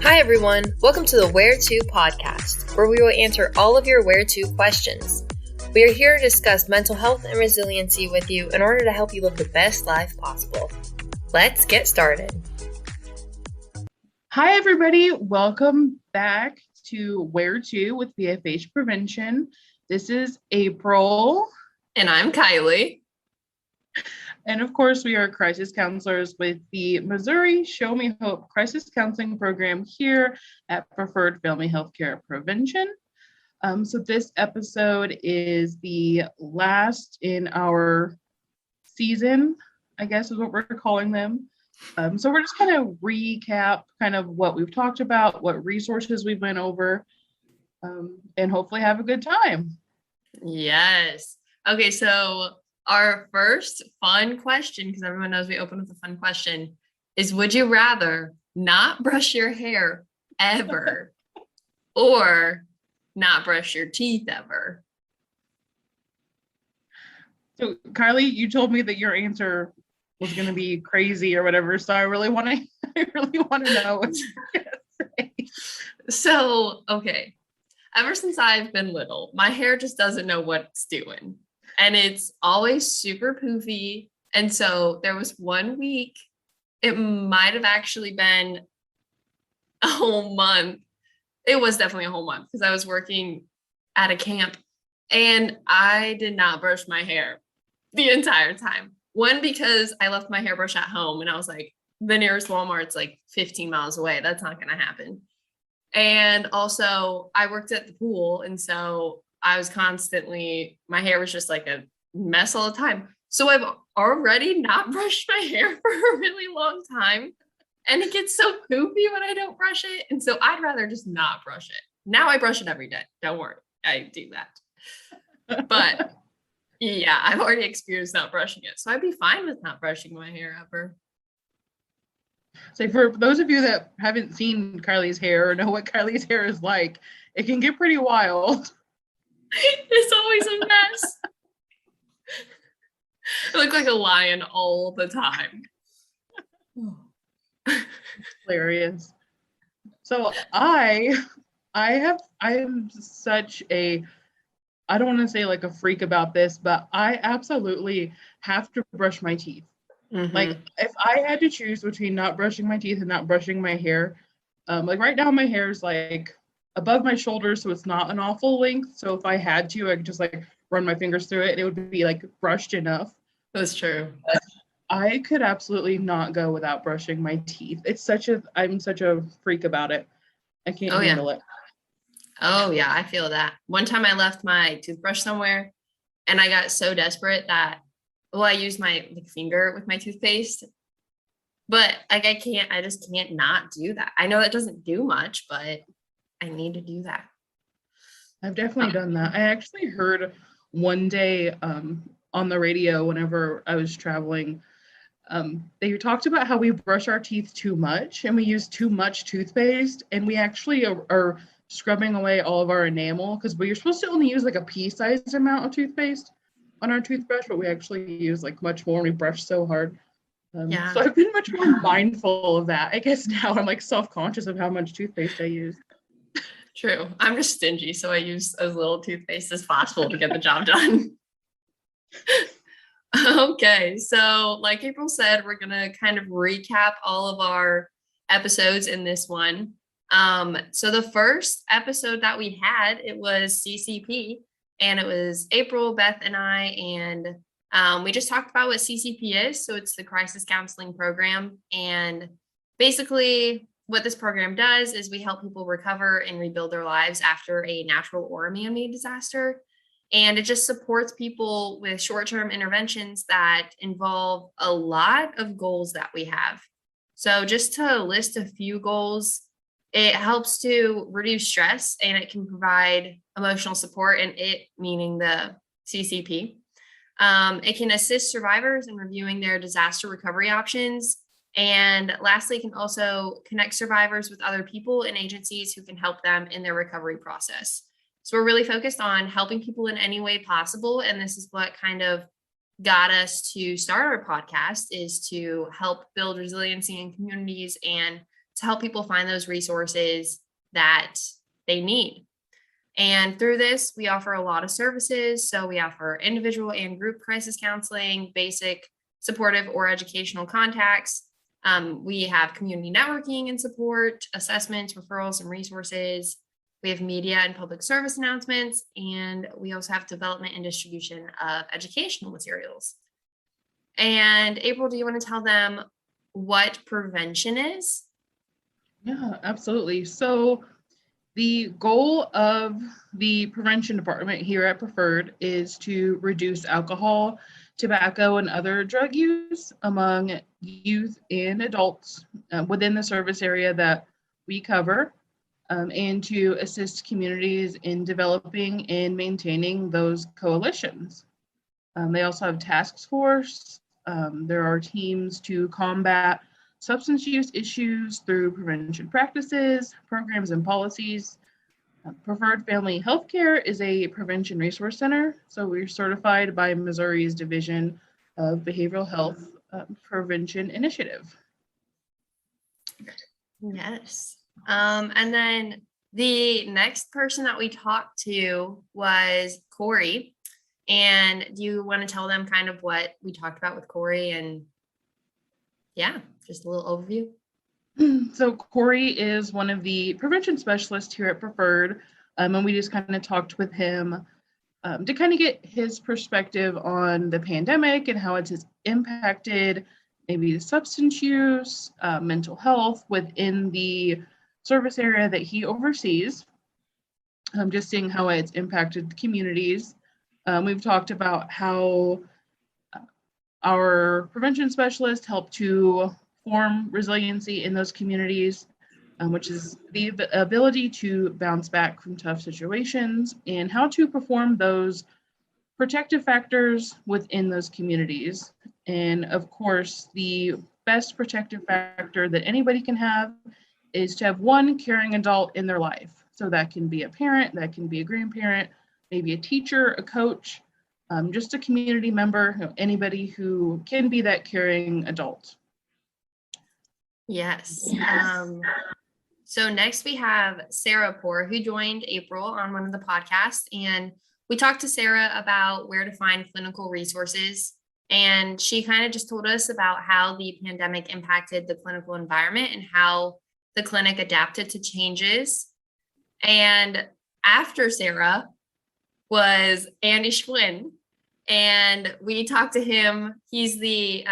Hi everyone, welcome to the Where To podcast, where we will answer all of your Where To questions. We are here to discuss mental health and resiliency with you in order to help you live the best life possible. Let's get started. Hi everybody, welcome back to Where To with BFH Prevention. This is April. And I'm Kylie. And of course, we are crisis counselors with the Missouri Show Me Hope Crisis Counseling Program here at Preferred Family Healthcare Prevention. So this episode is the last in our season, I guess is what we're calling them. So we're just kind of recap kind of what we've talked about, what resources we've went over, and hopefully have a good time. Yes. Okay, so our first fun question, because everyone knows we open with a fun question, is would you rather not brush your hair ever or not brush your teeth ever? So Kylie, you told me that your answer was going to be crazy or whatever, so I really want to know what you're going to say. So, okay. Ever since I've been little, my hair just doesn't know what it's doing. And it's always super poofy. And so there was 1 week, it might have actually been a whole month. It was definitely a whole month because I was working at a camp and I did not brush my hair the entire time. One, because I left my hairbrush at home and I was like, the nearest Walmart's like 15 miles away. That's not going to happen. And also I worked at the pool. And so I was constantly, my hair was just like a mess all the time. So I've already not brushed my hair for a really long time. And it gets so poofy when I don't brush it. And so I'd rather just not brush it. Now I brush it every day. Don't worry. I do that. But yeah, I've already experienced not brushing it. So I'd be fine with not brushing my hair ever. So for those of you that haven't seen Kylie's hair or know what Kylie's hair is like, it can get pretty wild. It's always a mess. I look like a lion all the time. Hilarious. So I am such a, I don't want to say like a freak about this, but I absolutely have to brush my teeth. Mm-hmm. Like if I had to choose between not brushing my teeth and not brushing my hair, like right now my hair is like above my shoulders, so it's not an awful length. So if I had to, I could just like run my fingers through it and it would be like brushed enough. That's true. But I could absolutely not go without brushing my teeth. I'm such a freak about it. I can't handle it. Oh yeah, I feel that. One time I left my toothbrush somewhere and I got so desperate that, I used my finger with my toothpaste, but like I just can't not do that. I know that doesn't do much, but I need to do that. I've definitely done that. I actually heard one day on the radio whenever I was traveling, they talked about how we brush our teeth too much and we use too much toothpaste, and we actually are scrubbing away all of our enamel because we're supposed to only use like a pea-sized amount of toothpaste on our toothbrush, but we actually use like much more and we brush so hard. So I've been much more mindful of that. I guess now I'm like self-conscious of how much toothpaste I use. True. I'm just stingy, so I use as little toothpaste as possible to get the job done. Okay, so like April said, we're going to kind of recap all of our episodes in this one. So the first episode that we had, it was CCP, and it was April, Beth, and I, and we just talked about what CCP is. So it's the Crisis Counseling Program, and basically what this program does is we help people recover and rebuild their lives after a natural or a man-made disaster. And it just supports people with short-term interventions that involve a lot of goals that we have. So just to list a few goals, it helps to reduce stress and it can provide emotional support, and it meaning the CCP. It can assist survivors in reviewing their disaster recovery options. And lastly, it can also connect survivors with other people and agencies who can help them in their recovery process. So we're really focused on helping people in any way possible. And this is what kind of got us to start our podcast, is to help build resiliency in communities and to help people find those resources that they need. And through this, we offer a lot of services. So we offer individual and group crisis counseling, basic supportive or educational contacts. We have community networking and support, assessments, referrals, and resources. We have media and public service announcements, and we also have development and distribution of educational materials. And April, do you want to tell them what prevention is? Yeah, absolutely. So the goal of the prevention department here at Preferred is to reduce alcohol, tobacco, and other drug use among youth and adults within the service area that we cover, and to assist communities in developing and maintaining those coalitions. They also have task force. There are teams to combat substance use issues through prevention practices, programs, and policies. Preferred Family Healthcare is a prevention resource center. So we're certified by Missouri's Division of Behavioral Health Prevention Initiative. Yes. And then the next person that we talked to was Corey. And do you want to tell them kind of what we talked about with Corey and yeah, just a little overview? So Corey is one of the prevention specialists here at Preferred, and we just kind of talked with him to kind of get his perspective on the pandemic and how it has impacted maybe substance use, mental health within the service area that he oversees. Just seeing how it's impacted the communities. We've talked about how our prevention specialists help to form resiliency in those communities, which is the ability to bounce back from tough situations and how to perform those protective factors within those communities. And of course, the best protective factor that anybody can have is to have one caring adult in their life. So that can be a parent, that can be a grandparent, maybe a teacher, a coach, just a community member, anybody who can be that caring adult. Yes. So next we have Sarah Poor, who joined April on one of the podcasts. And we talked to Sarah about where to find clinical resources. And she kind of just told us about how the pandemic impacted the clinical environment and how the clinic adapted to changes. And after Sarah was Andy Schwinn. And we talked to him. He's the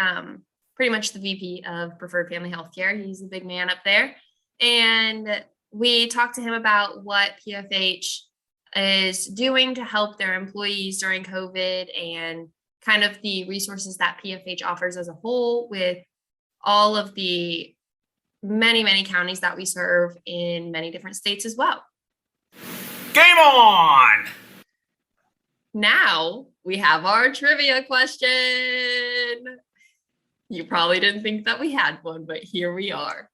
pretty much the VP of Preferred Family Healthcare. He's a big man up there. And we talked to him about what PFH is doing to help their employees during COVID and kind of the resources that PFH offers as a whole with all of the many, many counties that we serve in many different states as well. Game on! Now we have our trivia question. You probably didn't think that we had one, but here we are.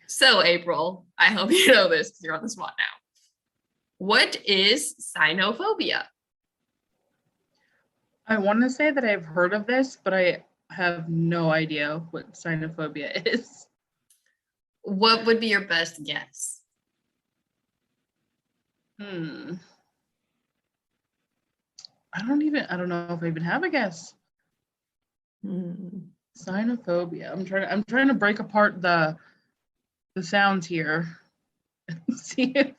So, April, I hope you know this because you're on the spot now. What is cynophobia? I want to say that I've heard of this, but I have no idea what cynophobia is. What would be your best guess? I don't know if I even have a guess. Cynophobia. I'm trying to break apart the sounds here and see if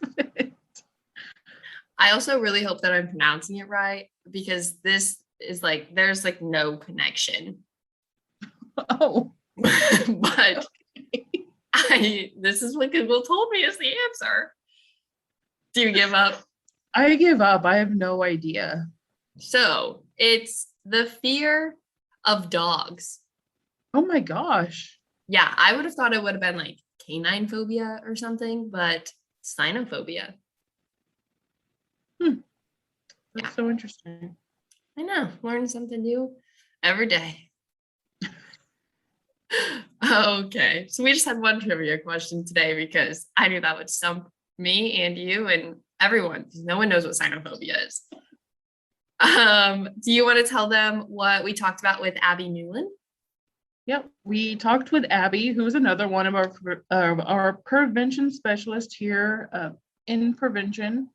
I also really hope that I'm pronouncing it right because this is like there's like no connection. Oh. But this is what Google told me is the answer. Do you give up? I give up. I have no idea. So it's the fear of dogs. Oh my gosh. Yeah, I would have thought it would have been like canine phobia or something, but cynophobia. That's Yeah. so interesting. I know, learn something new every day. Okay, so we just had one trivia question today because I knew that would stump me and you and everyone because no one knows what cynophobia is. Do you want to tell them what we talked about with Abby Newland? Yep, we talked with Abby, who is another one of our prevention specialists here in prevention.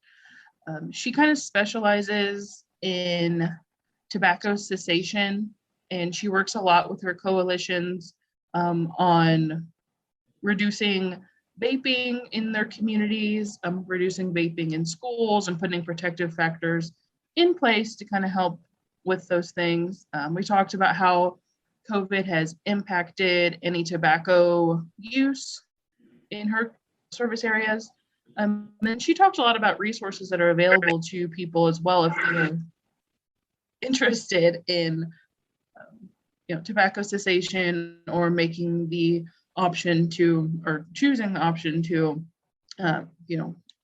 She kind of specializes in tobacco cessation, and she works a lot with her coalitions on reducing vaping in their communities, reducing vaping in schools, and putting protective factors in place to kind of help with those things. We talked about how COVID has impacted any tobacco use in her service areas. And she talked a lot about resources that are available to people as well if they're interested in tobacco cessation or making the option to, or choosing the option to,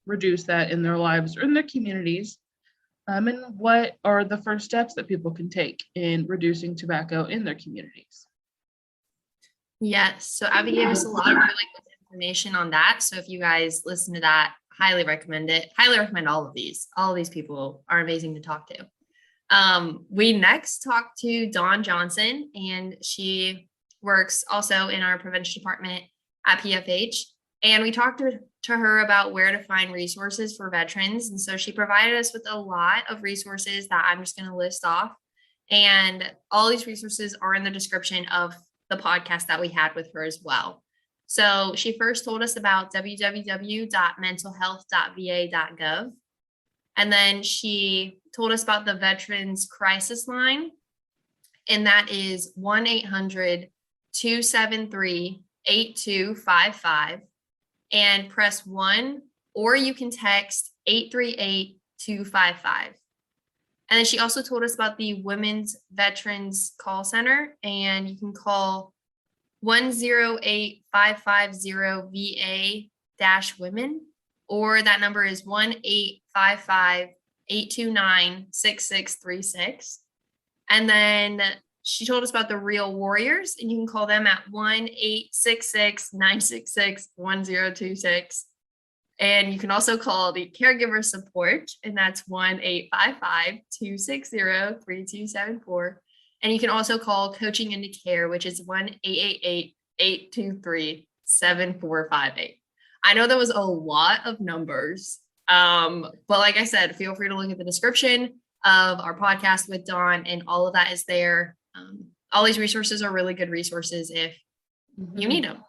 reduce that in their lives or in their communities. And what are the first steps that people can take in reducing tobacco in their communities? Yes. So Abby gave us a lot of really good information on that. So if you guys listen to that, highly recommend it. Highly recommend all of these. All of these people are amazing to talk to. We next talked to Dawn Johnson, and she works also in our prevention department at PFH. And we talked to her about where to find resources for veterans. And so she provided us with a lot of resources that I'm just going to list off. And all these resources are in the description of the podcast that we had with her as well. So she first told us about www.mentalhealth.va.gov. And then she told us about the Veterans Crisis Line. And that is 1-800-273-8255. And press 1, or you can text 838-255. And then she also told us about the Women's Veterans Call Center, and you can call 108-550-VA-Women, or that number is 1-855-829-6636. And then she told us about the Real Warriors, and you can call them at 1-866-966-1026. And you can also call the caregiver support, and that's 1-855-260-3274. And you can also call Coaching into Care, which is 1-888-823-7458. I know that was a lot of numbers, but like I said, feel free to look at the description of our podcast with Dawn, and all of that is there. All these resources are really good resources if you need them.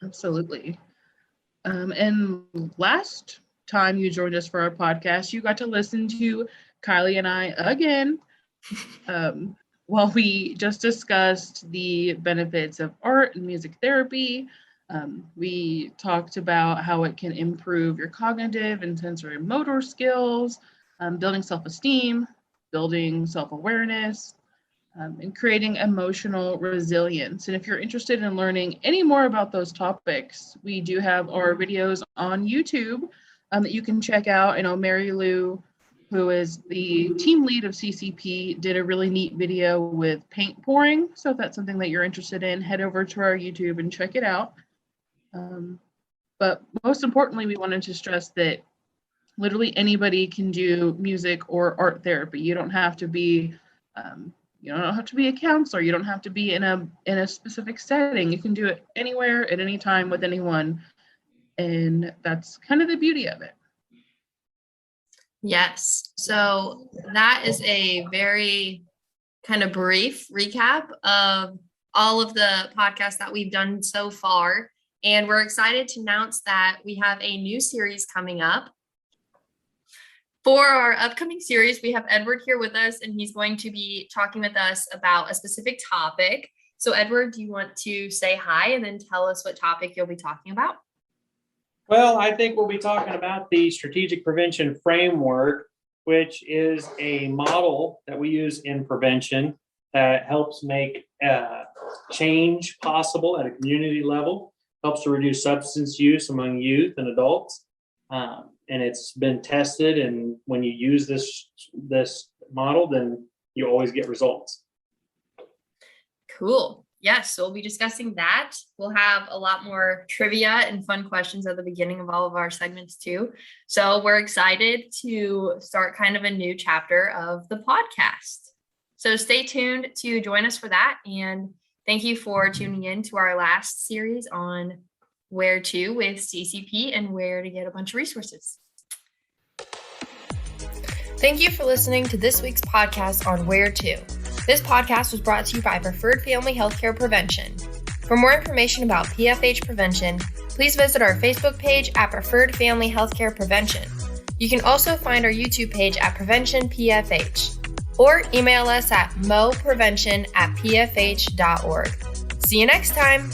Absolutely. And last time you joined us for our podcast, you got to listen to Kylie and I again, while we just discussed the benefits of art and music therapy. We talked about how it can improve your cognitive and sensory motor skills, building self-esteem, building self-awareness, and creating emotional resilience. And if you're interested in learning any more about those topics, we do have our videos on YouTube that you can check out. I know Mary Lou, who is the team lead of CCP, did a really neat video with paint pouring. So if that's something that you're interested in, head over to our YouTube and check it out. But most importantly, we wanted to stress that literally anybody can do music or art therapy. You don't have to be you don't have to be a counselor. You don't have to be in a specific setting. You can do it anywhere at any time with anyone. And that's kind of the beauty of it. Yes. So that is a very kind of brief recap of all of the podcasts that we've done so far. And we're excited to announce that we have a new series coming up. For our upcoming series, we have Edward here with us, and he's going to be talking with us about a specific topic. So Edward, do you want to say hi and then tell us what topic you'll be talking about? Well, I think we'll be talking about the strategic prevention framework, which is a model that we use in prevention that helps make change possible at a community level, helps to reduce substance use among youth and adults. And it's been tested, and when you use this model, then you always get results. Cool. Yes, so we'll be discussing that. We'll have a lot more trivia and fun questions at the beginning of all of our segments too. So we're excited to start kind of a new chapter of the podcast. So stay tuned to join us for that. And thank you for tuning in to our last series on where to with CCP and where to get a bunch of resources. Thank you for listening to this week's podcast on Where To. This podcast was brought to you by Preferred Family Healthcare Prevention. For more information about PFH prevention, please visit our Facebook page at Preferred Family Healthcare Prevention. You can also find our YouTube page at Prevention PFH, or email us at moprevention@pfh.org. See you next time.